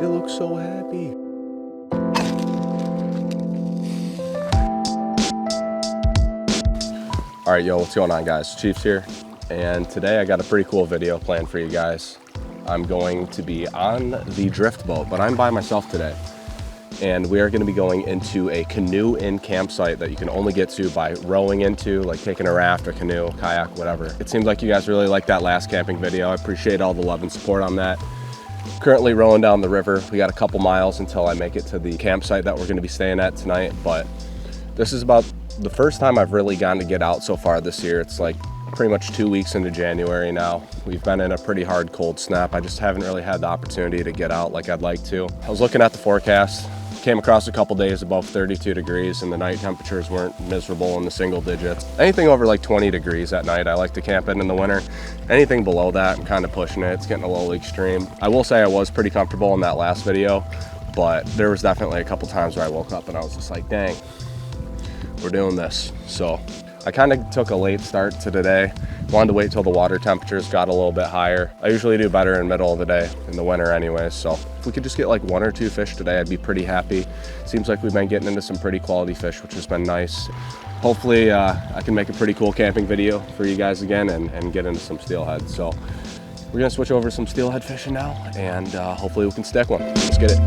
It looks so happy. All right, yo, what's going on, guys? Chiefz here, and today I got a pretty cool video planned for you guys. I'm going to be on the drift boat, but I'm by myself today. And we are going to be going into a canoe in campsite that you can only get to by rowing into, like taking a raft, a canoe, kayak, whatever. It seems like you guys really liked that last camping video. I appreciate all the love and support on that. Currently rowing down the river. We got a couple miles until I make it to the campsite that we're going to be staying at tonight, but this is about the first time I've really gotten to get out so far this year. It's like pretty much 2 weeks into January now. We've been in a pretty hard cold snap. I just haven't really had the opportunity to get out like I'd like to. I was looking at the forecast, came across a couple days above 32 degrees and the night temperatures weren't miserable in the single digits. Anything over like 20 degrees at night, I like to camp in the winter. Anything below that, I'm kind of pushing it. It's getting a little extreme. I will say I was pretty comfortable in that last video, but there was definitely a couple times where I woke up and I was just like, dang, we're doing this. So I kind of took a late start to today. Wanted to wait till the water temperatures got a little bit higher. I usually do better in the middle of the day in the winter anyways, so if we could just get like 1 or 2 fish today, I'd be pretty happy. Seems like we've been getting into some pretty quality fish, which has been nice. Hopefully I can make a pretty cool camping video for you guys again and get into some steelhead. So we're gonna switch over to some steelhead fishing now, and hopefully we can stick one. Let's get it.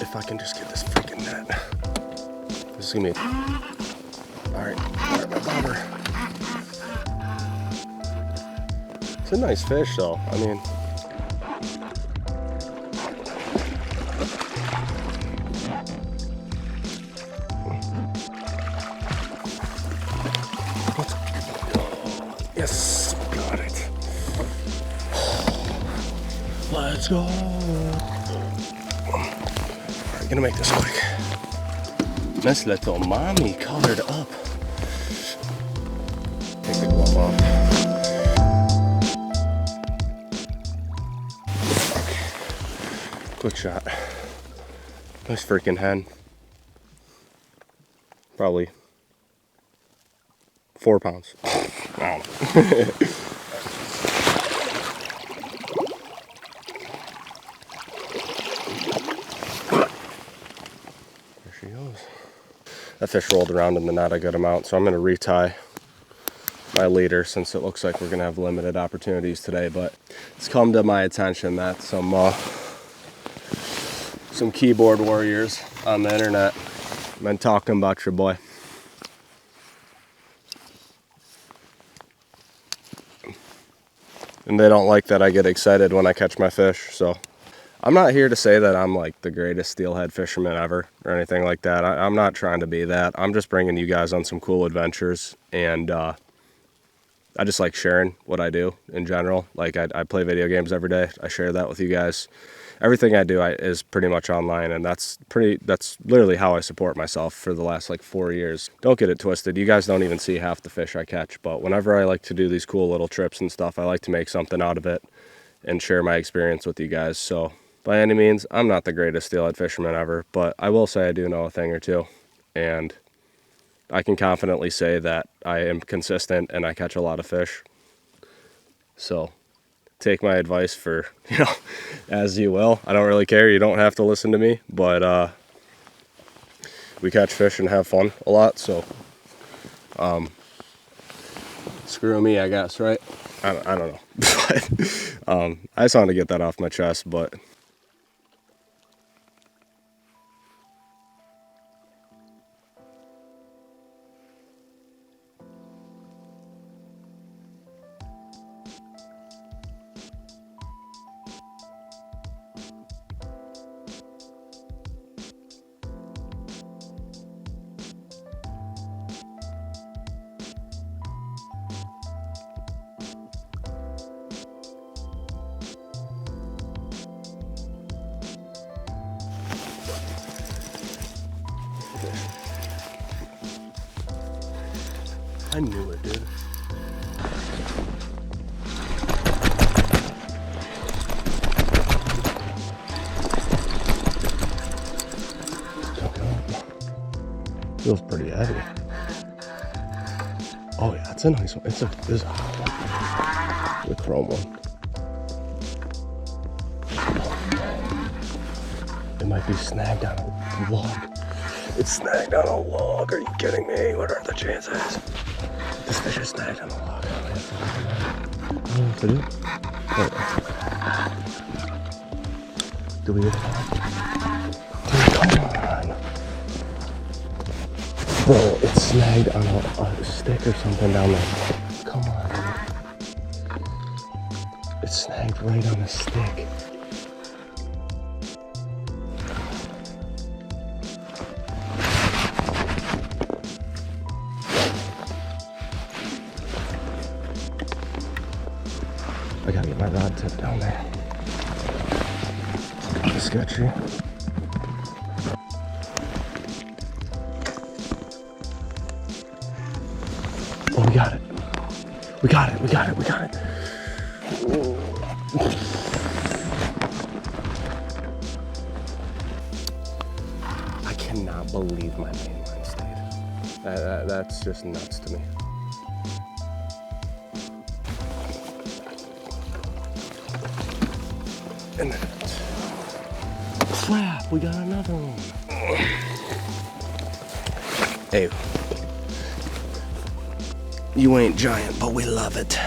If I can just get this freaking net. This is gonna be all right, my bobber. It's a nice fish though. I mean, yes, got it. Let's go. Gonna make this quick. Nice little mommy colored up. Take the glove off. Okay. Quick shot. Nice freaking hen. Probably 4 pounds. I don't know. That fish rolled around in the net a good amount, so I'm going to retie my leader since it looks like we're going to have limited opportunities today. But it's come to my attention that some keyboard warriors on the internet have been talking about your boy. And they don't like that I get excited when I catch my fish, so I'm not here to say that I'm like the greatest steelhead fisherman ever or anything like that. I'm not trying to be that. I'm just bringing you guys on some cool adventures, and I just like sharing what I do in general. Like I play video games every day. I share that with you guys. Everything I do is pretty much online, and that's literally how I support myself for the last like 4 years. Don't get it twisted. You guys don't even see half the fish I catch, but whenever I like to do these cool little trips and stuff, I like to make something out of it and share my experience with you guys. So by any means, I'm not the greatest steelhead fisherman ever, but I will say I do know a thing or two, and I can confidently say that I am consistent and I catch a lot of fish. So take my advice for, as you will. I don't really care. You don't have to listen to me, but we catch fish and have fun a lot, so screw me, I guess, right? I don't know. But I just wanted to get that off my chest, but fish. I knew it, dude. Feels pretty heavy. Oh yeah, it's a nice one. It's a hot one. The chrome one. It might be snagged on a log. It's snagged on a log. Are you kidding me? What are the chances? This fish is snagged on a log. I don't know what to do. Do we get it on? Dude, come on. Bro, it's snagged on a stick or something down there. Come on. It's snagged right on a stick. I gotta get my rod tip down there. It's sketchy. Oh, we got it. We got it. We got it. We got it. I cannot believe my main line stayed. That's just nuts to me. And then, crap, we got another one. Hey, you ain't giant, but we love it.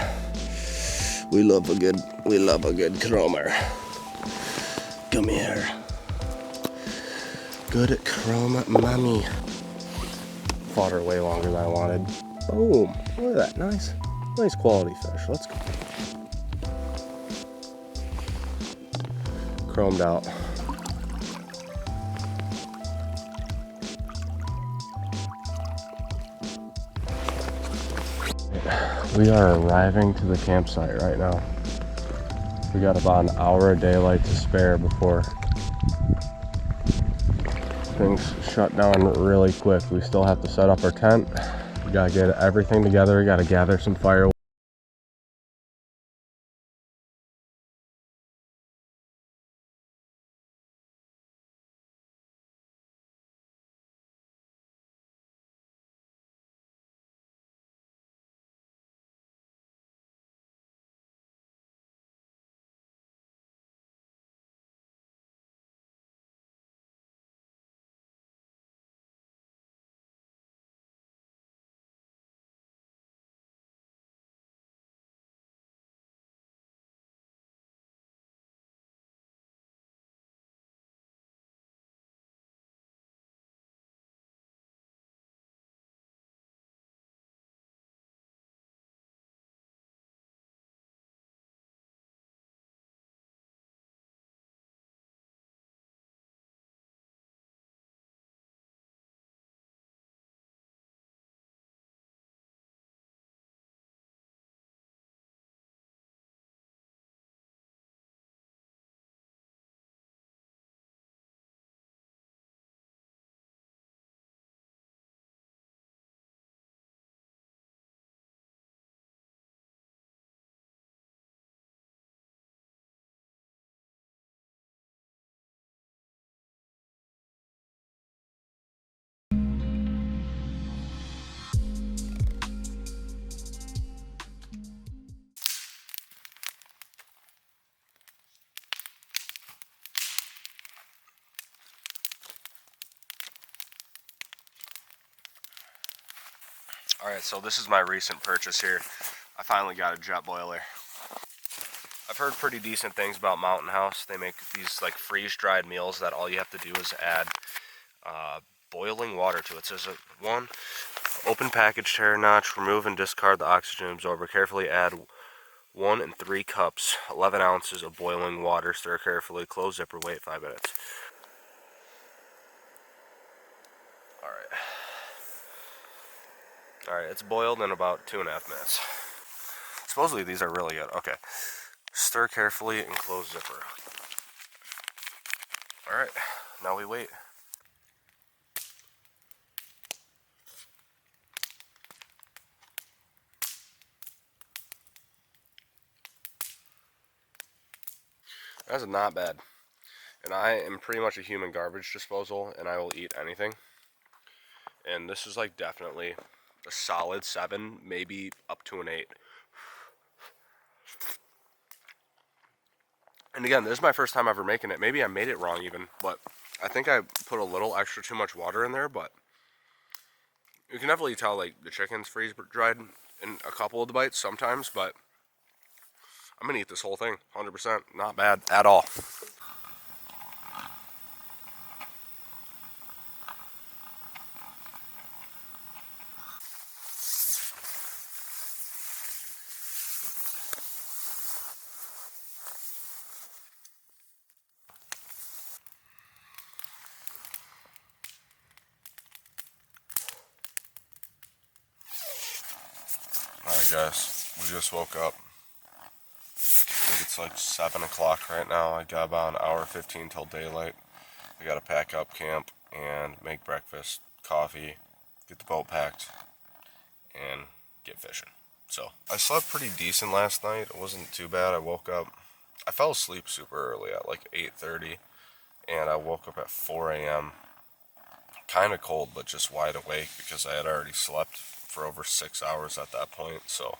We love a good chromer. Come here. Good chrome mommy. Fought her way longer than I wanted. Boom, look at that, nice quality fish. Let's go. Chromed out. We are arriving to the campsite right now. We got about an hour of daylight to spare before things shut down really quick. We still have to set up our tent. We gotta get everything together. We gotta gather some firewood. Alright, so this is my recent purchase here. I finally got a jet boiler. I've heard pretty decent things about Mountain House. They make these like freeze-dried meals that all you have to do is add boiling water to it. It says, one, open package tear notch, remove and discard the oxygen absorber. Carefully add 1 3 cups, 11 ounces of boiling water. Stir carefully, close zipper, wait 5 minutes. Alright, it's boiled in about 2.5 minutes. Supposedly these are really good. Okay. Stir carefully and close zipper. Alright, now we wait. That's not bad. And I am pretty much a human garbage disposal, and I will eat anything. And this is like definitely a solid 7, maybe up to an 8. And again, this is my first time ever making it. Maybe I made it wrong even, but I think I put a little extra too much water in there, but you can definitely tell like the chicken's freeze dried in a couple of the bites sometimes, but I'm gonna eat this whole thing, 100%. Not bad at all. Alright guys, we just woke up. I think it's like 7 o'clock right now. I got about an hour 15 till daylight. I gotta pack up camp and make breakfast, coffee, get the boat packed, and get fishing. So, I slept pretty decent last night. It wasn't too bad. I woke up, I fell asleep super early at like 8:30, and I woke up at 4 a.m. Kind of cold, but just wide awake because I had already slept for over 6 hours at that point. So,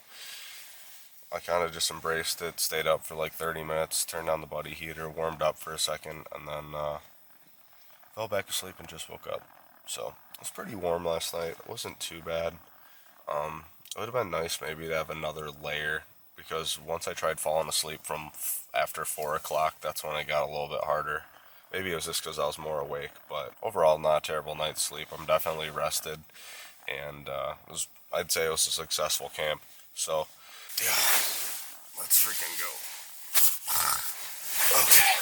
I kind of just embraced it, stayed up for like 30 minutes, turned on the buddy heater, warmed up for a second, and then fell back asleep and just woke up. So, it was pretty warm last night. It wasn't too bad. It would have been nice maybe to have another layer, because once I tried falling asleep from after 4 o'clock, that's when it got a little bit harder. Maybe it was just because I was more awake, but overall not a terrible night's sleep. I'm definitely rested, and I'd say it was a successful camp. So, yeah, let's freaking go. Okay.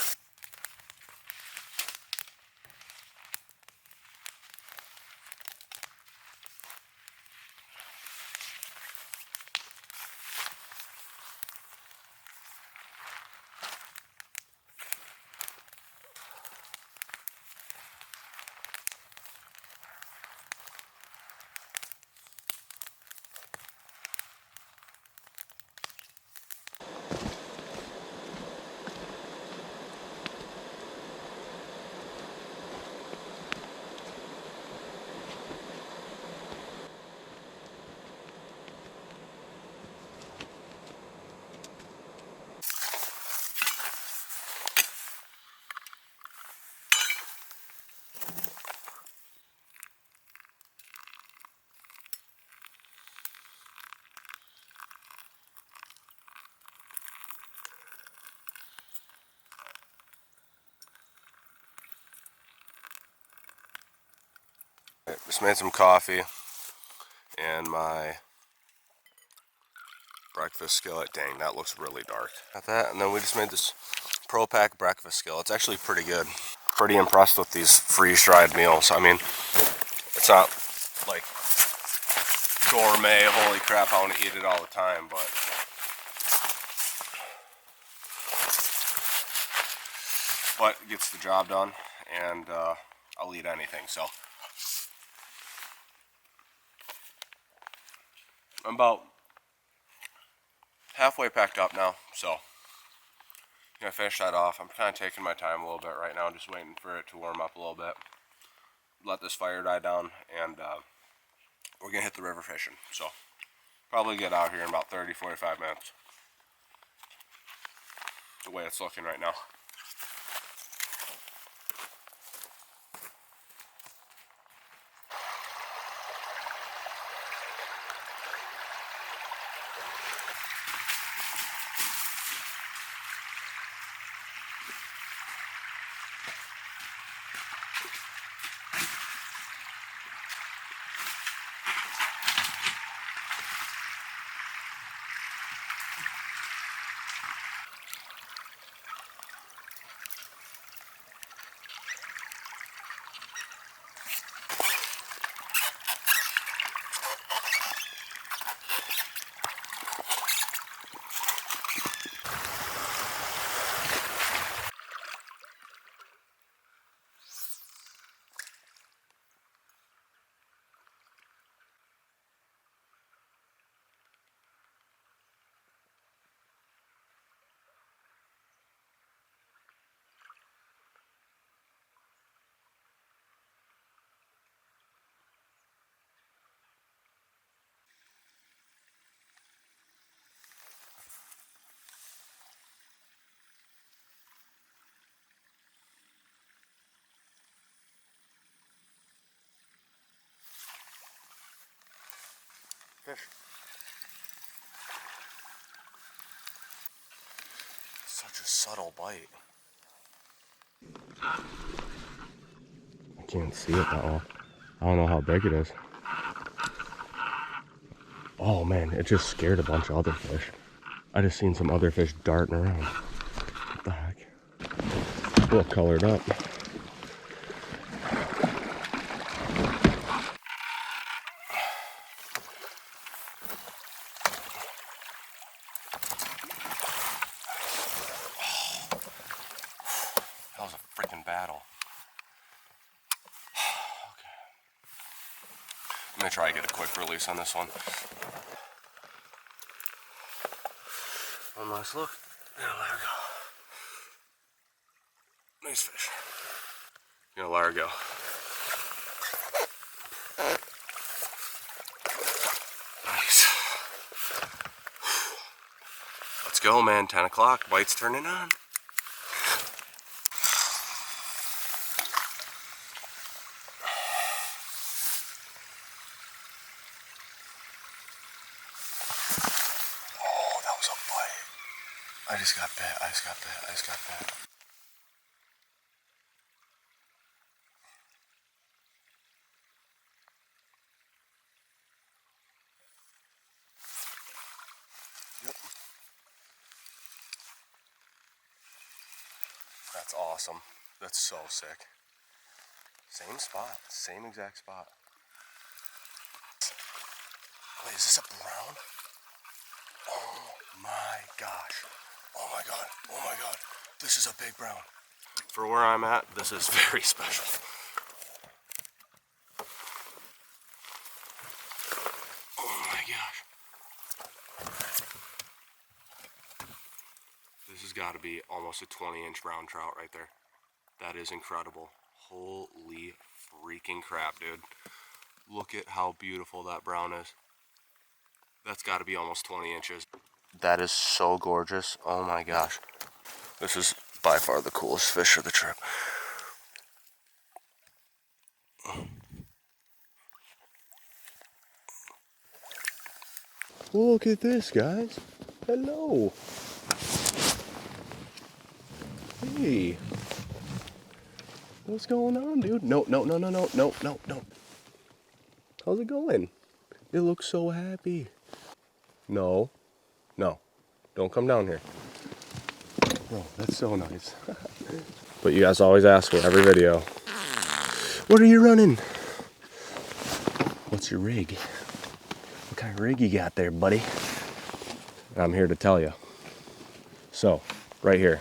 Just made some coffee and my breakfast skillet. Dang, that looks really dark. Got that, and then we just made this Pro Pack breakfast skillet. It's actually pretty good. Pretty impressed with these freeze-dried meals. I mean, it's not like gourmet, holy crap, I want to eat it all the time, but it gets the job done, and I'll eat anything. So I'm about halfway packed up now, so I'm gonna finish that off. I'm kind of taking my time a little bit right now, just waiting for it to warm up a little bit. Let this fire die down, and we're gonna hit the river fishing. So probably get out here in about 30-45 minutes, the way it's looking right now. fish. Such a subtle bite. I can't see it that well. I don't know how big it is. Oh man, it just scared a bunch of other fish. I just seen some other fish darting around. What the heck? A little colored up. That was a freaking battle. Okay. I'm gonna try to get a quick release on this one. One last look. And I'll let her go. Nice fish. Gonna let her go. Nice. Let's go, man. 10 o'clock. Bite's turning on. Oh, that was a bite. I just got bit. I just got bit. Yep. That's awesome. That's so sick. Same spot. Same exact spot. Wait, is this a brown? Oh my gosh. Oh my god. Oh my god. This is a big brown. For where I'm at, this is very special. Oh my gosh. This has got to be almost a 20-inch brown trout right there. That is incredible. Holy freaking crap, dude. Look at how beautiful that brown is. That's got to be almost 20 inches. That is so gorgeous. Oh my gosh. This is by far the coolest fish of the trip. Look at this, guys. Hello. Hey. What's going on, dude? No. How's it going? It looks so happy. No. Don't come down here. Oh, that's so nice. But you guys always ask me every video, what are you running? What's your rig? What kind of rig you got there, buddy? And I'm here to tell you. So, right here,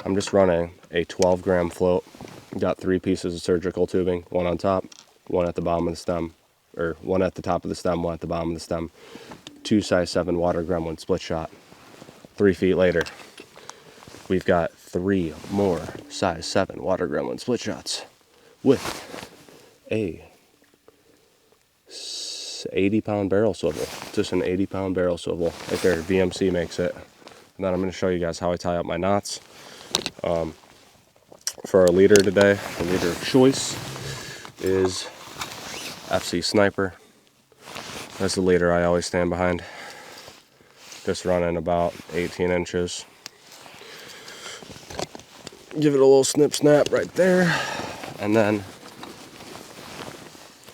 I'm just running a 12-gram float. Got 3 pieces of surgical tubing, one on top, one at the bottom of the stem, or one at the top of the stem, one at the bottom of the stem. 2 size 7 water gremlin split shot. 3 feet later, we've got 3 more size 7 water gremlin split shots with a 80-pound barrel swivel. Just an 80-pound barrel swivel right there. VMC makes it. And then I'm going to show you guys how I tie up my knots. For our leader today, the leader of choice is FC Sniper. That's the leader I always stand behind. Just running about 18 inches. Give it a little snip snap right there. And then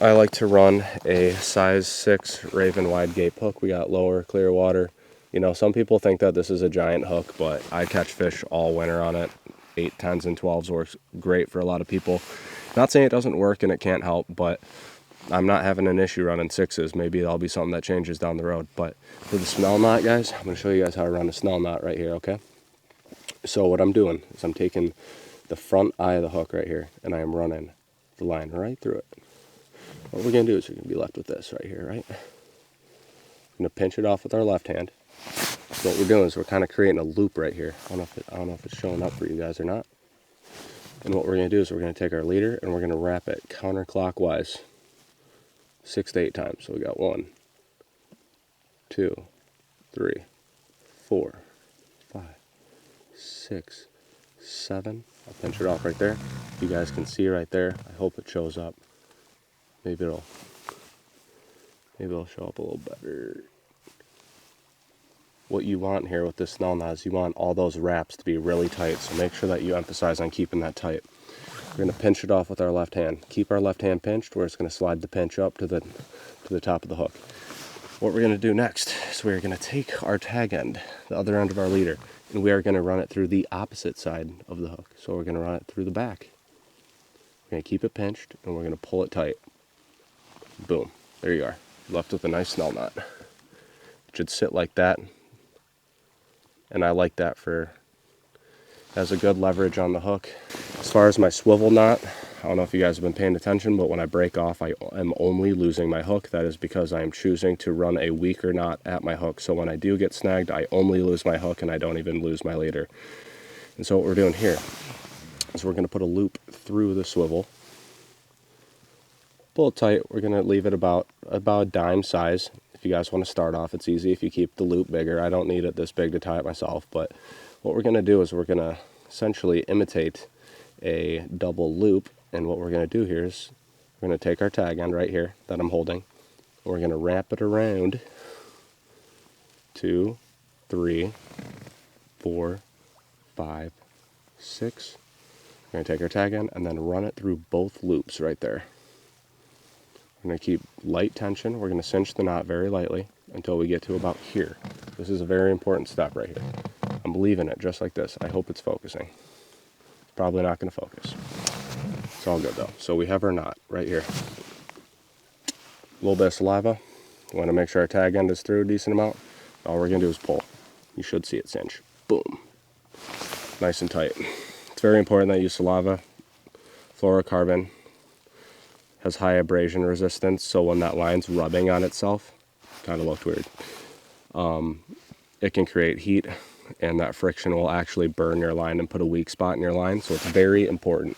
I like to run a size 6 Raven wide gape hook. We got lower, clear water. You know, some people think that this is a giant hook, but I catch fish all winter on it. 8, 10s, and 12s works great for a lot of people. Not saying it doesn't work and it can't help, but I'm not having an issue running 6s. Maybe that'll be something that changes down the road. But for the snell knot, guys, I'm going to show you guys how to run a snell knot right here, okay? So what I'm doing is I'm taking the front eye of the hook right here, and I am running the line right through it. What we're going to do is we're going to be left with this right here, right? I'm going to pinch it off with our left hand. So what we're doing is we're kind of creating a loop right here. I don't know if it's showing up for you guys or not. And what we're going to do is we're going to take our leader and we're going to wrap it counterclockwise 6 to 8 times. So we got 1, 2, 3, 4, 5, 6, 7. I'll pinch it off right there. You guys can see right there. I hope it shows up. Maybe Maybe it'll show up a little better. What you want here with this snell knot is you want all those wraps to be really tight, so make sure that you emphasize on keeping that tight. We're going to pinch it off with our left hand. Keep our left hand pinched where it's going to slide the pinch up to the top of the hook. What we're going to do next is we're going to take our tag end, the other end of our leader, and we are going to run it through the opposite side of the hook. So we're going to run it through the back. We're going to keep it pinched, and we're going to pull it tight. Boom. There you are. Left with a nice snell knot. It should sit like that. And I like that has a good leverage on the hook. As far as my swivel knot, I don't know if you guys have been paying attention, but when I break off, I am only losing my hook. That is because I am choosing to run a weaker knot at my hook. So when I do get snagged, I only lose my hook and I don't even lose my leader. And so what we're doing here is we're going to put a loop through the swivel. Pull it tight. We're going to leave it about a dime size. If you guys want to start off, it's easy if you keep the loop bigger. I don't need it this big to tie it myself, but what we're going to do is we're going to essentially imitate a double loop, and what we're going to do here is we're going to take our tag end right here that I'm holding, and we're going to wrap it around 2, 3, 4, 5, 6. We're going to take our tag end and then run it through both loops right there. We're going to keep light tension. We're going to cinch the knot very lightly until we get to about here. This is a very important step right here. I'm leaving it just like this. I hope it's focusing. Probably not going to focus. It's all good though. So we have our knot right here. A little bit of saliva. We want to make sure our tag end is through a decent amount. All we're going to do is pull. You should see it cinch. Boom. Nice and tight. It's very important that you use saliva. Fluorocarbon has high abrasion resistance, so when that line's rubbing on itself, kind of looked weird, it can create heat, and that friction will actually burn your line and put a weak spot in your line, so it's very important.